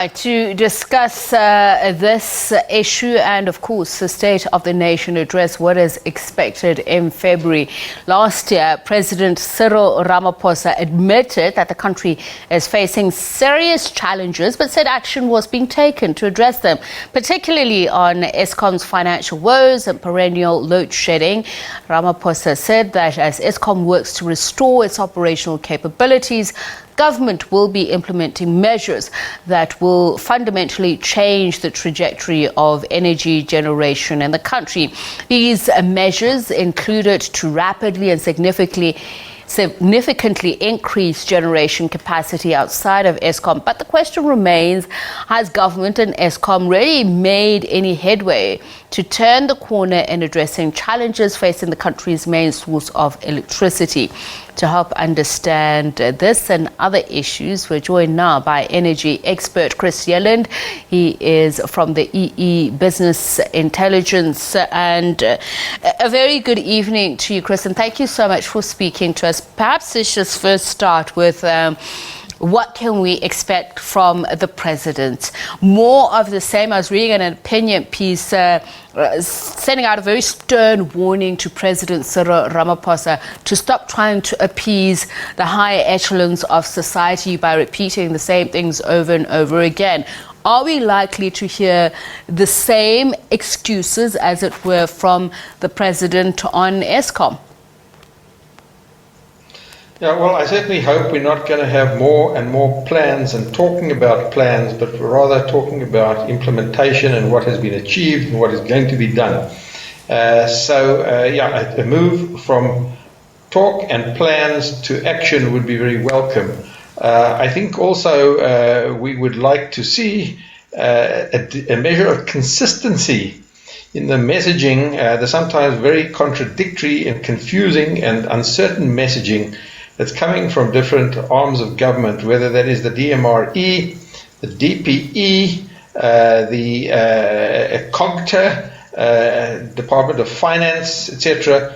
To discuss this issue and, of course, the State of the Nation address, what is expected in February. Last year, President Cyril Ramaphosa admitted that the country is facing serious challenges, but said action was being taken to address them, particularly on Eskom's financial woes and perennial load shedding. Ramaphosa said that as Eskom works to restore its operational capabilities, government will be implementing measures that will fundamentally change the trajectory of energy generation in the country. These measures included to rapidly and significantly increase generation capacity outside of Eskom. But the question remains, has government and Eskom really made any headway to turn the corner in addressing challenges facing the country's main source of electricity? To help understand this and other issues, we're joined now by energy expert Chris Yelland. He is from the EE Business Intelligence. And a very good evening to you, Chris, and thank you so much for speaking to us. Perhaps let's just first start with what can we expect from the president? More of the same. I was reading an opinion piece sending out a very stern warning to President Cyril Ramaphosa to stop trying to appease the higher echelons of society by repeating the same things over and over again. Are we likely to hear the same excuses, as it were, from the president on Eskom? Yeah, well, I certainly hope we're not going to have more and more plans and talking about plans, but rather talking about implementation and what has been achieved and what is going to be done. A move from talk and plans to action would be very welcome. I think also we would like to see a measure of consistency in the messaging, the sometimes very contradictory and confusing and uncertain messaging that's coming from different arms of government, whether that is the DMRE, the DPE, the COGTA, Department of Finance, etc.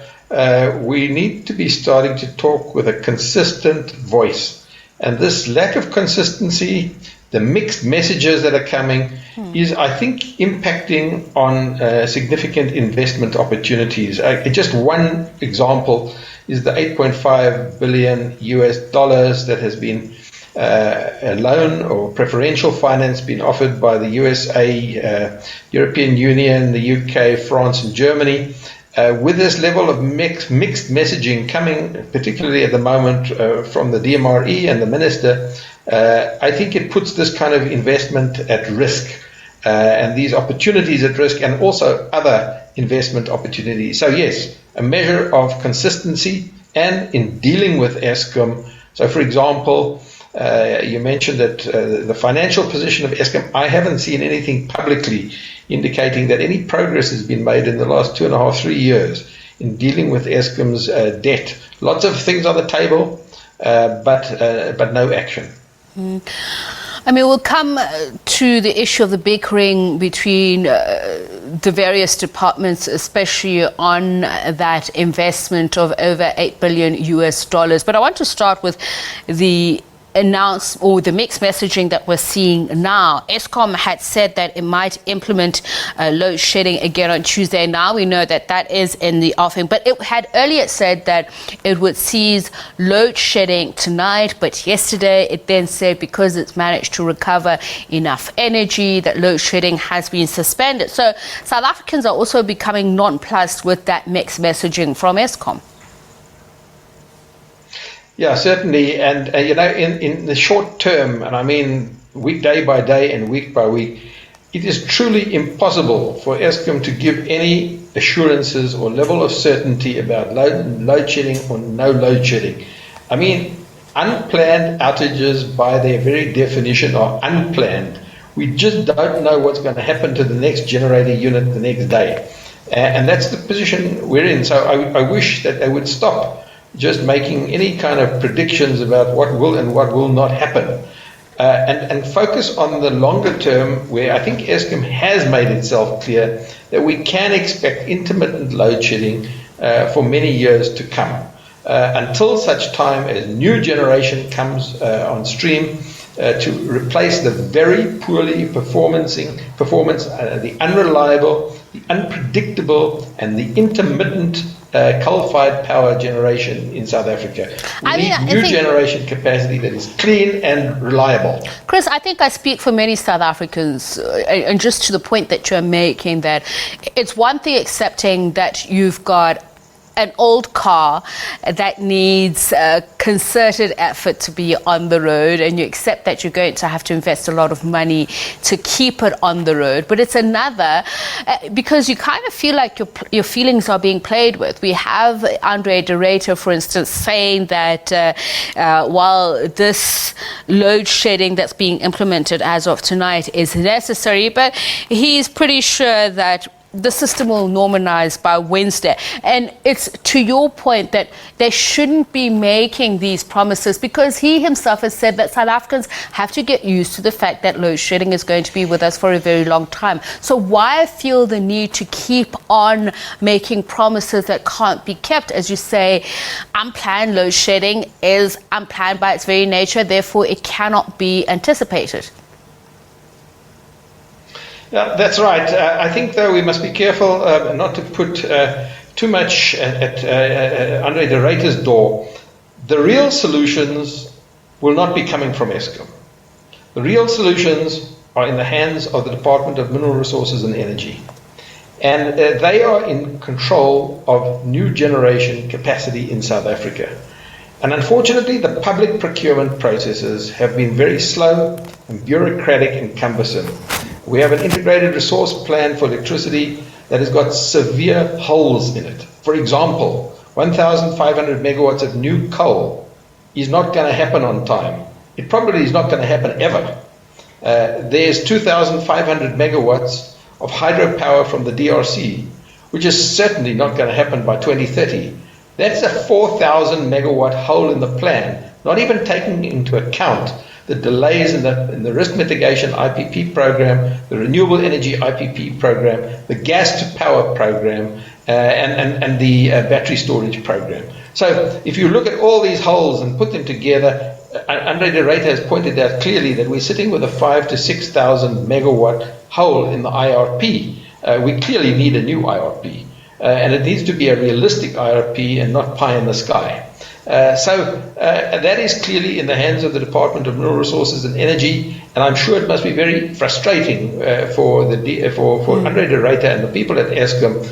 We need to be starting to talk with a consistent voice. And this lack of consistency, the mixed messages that are coming, is, I think, impacting on significant investment opportunities. Just one example is the $8.5 billion that has been a loan or preferential finance being offered by the USA, European Union, the UK, France, and Germany. With this level of mixed messaging coming, particularly at the moment from the DMRE and the minister, I think it puts this kind of investment at risk and these opportunities at risk, and also other investment opportunities. So yes, a measure of consistency and in dealing with Eskom. So for example, you mentioned that the financial position of Eskom, I haven't seen anything publicly indicating that any progress has been made in the last 2.5, 3 years in dealing with Eskom's debt. Lots of things on the table, but no action. I mean, we'll come to the issue of the bickering between the various departments, especially on that investment of over $8 billion. But I want to start with the the mixed messaging that we're seeing now. Eskom had said that it might implement load shedding again on Tuesday. Now we know that that is in the offing, but it had earlier said that it would cease load shedding tonight, but yesterday it then said because it's managed to recover enough energy that load shedding has been suspended. So South Africans are also becoming nonplussed with that mixed messaging from Eskom. Yeah, certainly. And, in the short term, and I mean day by day and week by week, it is truly impossible for Eskom to give any assurances or level of certainty about load shedding or no load shedding. I mean, unplanned outages by their very definition are unplanned. We just don't know what's going to happen to the next generator unit the next day. And that's the position we're in. So I wish that they would stop just making any kind of predictions about what will and what will not happen, and focus on the longer term, where I think Eskom has made itself clear that we can expect intermittent load shedding for many years to come, until such time as new generation comes on stream to replace the very poorly the unreliable, the unpredictable, and the intermittent coal-fired power generation in South Africa. We need new generation capacity that is clean and reliable. Chris, I think I speak for many South Africans, and just to the point that you're making, that it's one thing accepting that you've got an old car that needs concerted effort to be on the road, and you accept that you're going to have to invest a lot of money to keep it on the road. But it's another, because you kind of feel like your feelings are being played with. We have Andre de Ruyter, for instance, saying that while this load shedding that's being implemented as of tonight is necessary, but he's pretty sure that the system will normalize by Wednesday. And it's to your point that they shouldn't be making these promises, because he himself has said that South Africans have to get used to the fact that load shedding is going to be with us for a very long time. So why feel the need to keep on making promises that can't be kept? As you say, unplanned load shedding is unplanned by its very nature, therefore it cannot be anticipated. Yeah, that's right. I think, though, we must be careful not to put too much at Andre de Ruyter's door. The real solutions will not be coming from Eskom. The real solutions are in the hands of the Department of Mineral Resources and Energy. And they are in control of new generation capacity in South Africa. And unfortunately, the public procurement processes have been very slow and bureaucratic and cumbersome. We have an integrated resource plan for electricity that has got severe holes in it. For example, 1,500 megawatts of new coal is not going to happen on time. It probably is not going to happen ever. There's 2,500 megawatts of hydropower from the DRC, which is certainly not going to happen by 2030. That's a 4,000 megawatt hole in the plan, not even taking into account the delays in the risk mitigation IPP program, the renewable energy IPP program, the gas to power program, and the battery storage program. So if you look at all these holes and put them together, Andre de Ruyter has pointed out clearly that we're sitting with a 5,000 to 6,000 megawatt hole in the IRP. We clearly need a new IRP, and it needs to be a realistic IRP and not pie in the sky. So that is clearly in the hands of the Department of Mineral Resources and Energy, and I'm sure it must be very frustrating for Andre de Ruyter and the people at Eskom,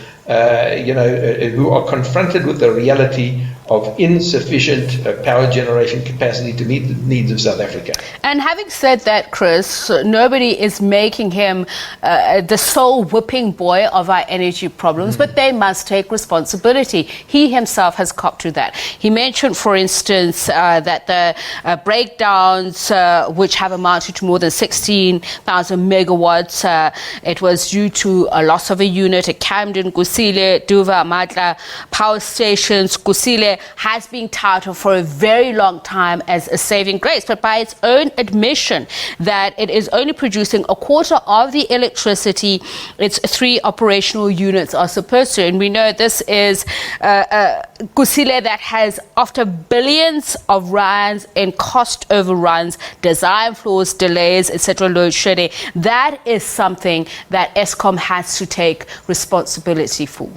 who are confronted with the reality of insufficient power generation capacity to meet the needs of South Africa. And having said that, Chris, nobody is making him the sole whipping boy of our energy problems, but they must take responsibility. He himself has copped to that. He mentioned, for instance, that the breakdowns, which have amounted to more than 16,000 megawatts, it was due to a loss of a unit at Camden, Kusile, Duva, Matla power stations. Kusile has been touted for a very long time as a saving grace, but by its own admission that it is only producing a quarter of the electricity its 3 operational units are supposed to. And we know this is Kusile that has, after billions of rands in cost overruns, design flaws, delays, etc., load shedding. That is something that Eskom has to take responsibility for.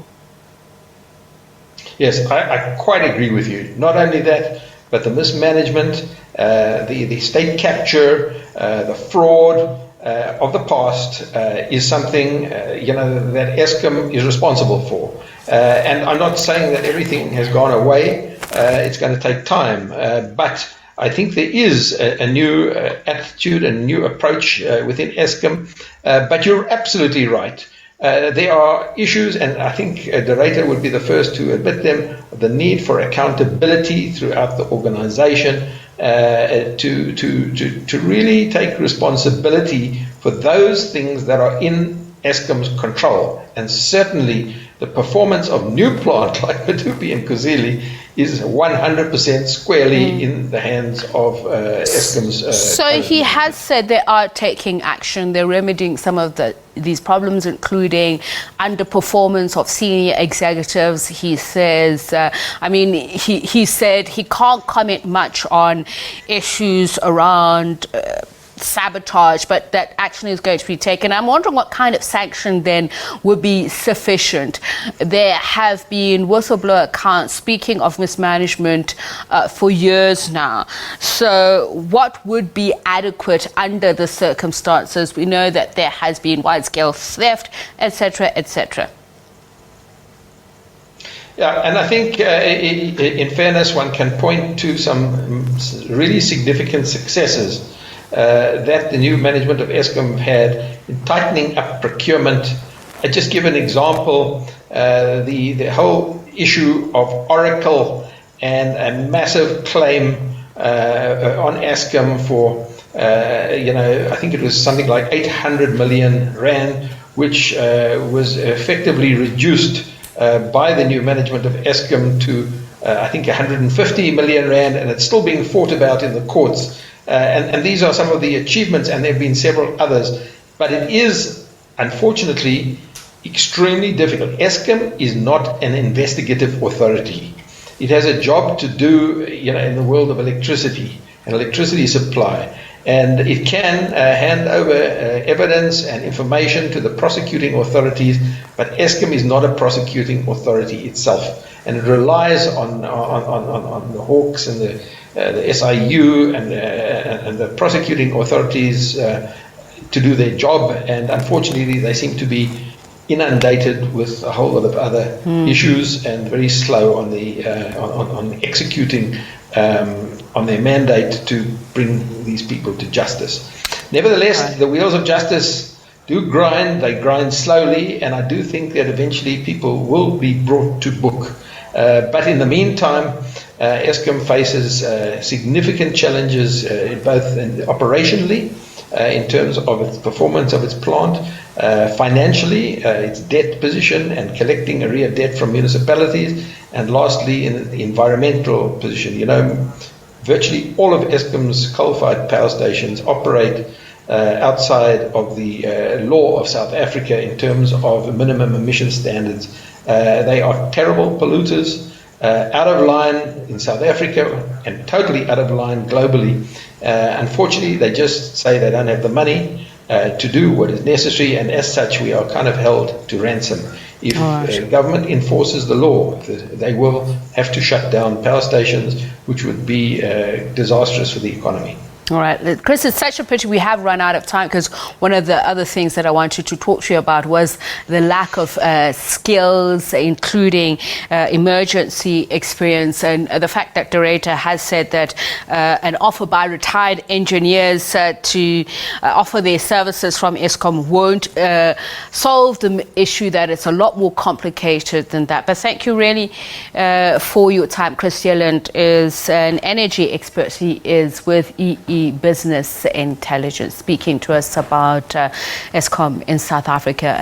Yes, I quite agree with you. Not only that, but the mismanagement, the state capture, the fraud of the past is something that Eskom is responsible for. And I'm not saying that everything has gone away. It's going to take time, but I think there is a new attitude and a new approach within Eskom. But you're absolutely right. There are issues, and I think de Ruyter would be the first to admit them, the need for accountability throughout the organization to really take responsibility for those things that are in Eskom's control. And certainly The performance of new plant like Medupi and Kusile is 100% squarely in the hands of Eskom's. So he has said they are taking action. They're remedying some of these problems, including underperformance of senior executives. He says, he said he can't comment much on issues around sabotage, but that action is going to be taken. I'm wondering what kind of sanction then would be sufficient. There have been whistleblower accounts speaking of mismanagement for years now. So what would be adequate under the circumstances? We know that there has been wide-scale theft, etc., etc. Yeah, and I think in fairness, one can point to some really significant successes that the new management of Eskom had in tightening up procurement. I just give an example, the whole issue of Oracle and a massive claim on Eskom for, I think it was something like 800 million rand, which was effectively reduced by the new management of Eskom to, I think, 150 million rand, and it's still being fought about in the courts. And these are some of the achievements, and there have been several others. But it is, unfortunately, extremely difficult. Eskom is not an investigative authority. It has a job to do, in the world of electricity and electricity supply. And it can hand over evidence and information to the prosecuting authorities, but Eskom is not a prosecuting authority itself. And it relies on the Hawks and the SIU and the prosecuting authorities to do their job, and unfortunately they seem to be inundated with a whole lot of other issues and very slow on the on executing on their mandate to bring these people to justice. Nevertheless, the wheels of justice do grind. They grind slowly, and I do think that eventually people will be brought to book. But in the meantime, Eskom faces significant challenges both operationally, in terms of its performance of its plant, financially, its debt position and collecting arrear debt from municipalities, and lastly, in the environmental position. Virtually all of Eskom's coal-fired power stations operate outside of the law of South Africa in terms of minimum emission standards. They are terrible polluters, out of line in South Africa and totally out of line globally. Unfortunately, they just say they don't have the money to do what is necessary, and as such we are kind of held to ransom. If the government enforces the law, they will have to shut down power stations, which would be disastrous for the economy. All right, Chris, it's such a pity we have run out of time, because one of the other things that I wanted to talk to you about was the lack of skills, including emergency experience, and the fact that Director has said that an offer by retired engineers to offer their services from Eskom won't solve the issue, that it's a lot more complicated than that. But thank you really for your time. Chris Yelland is an energy expert. He is with EE Business Intelligence, speaking to us about Eskom in South Africa.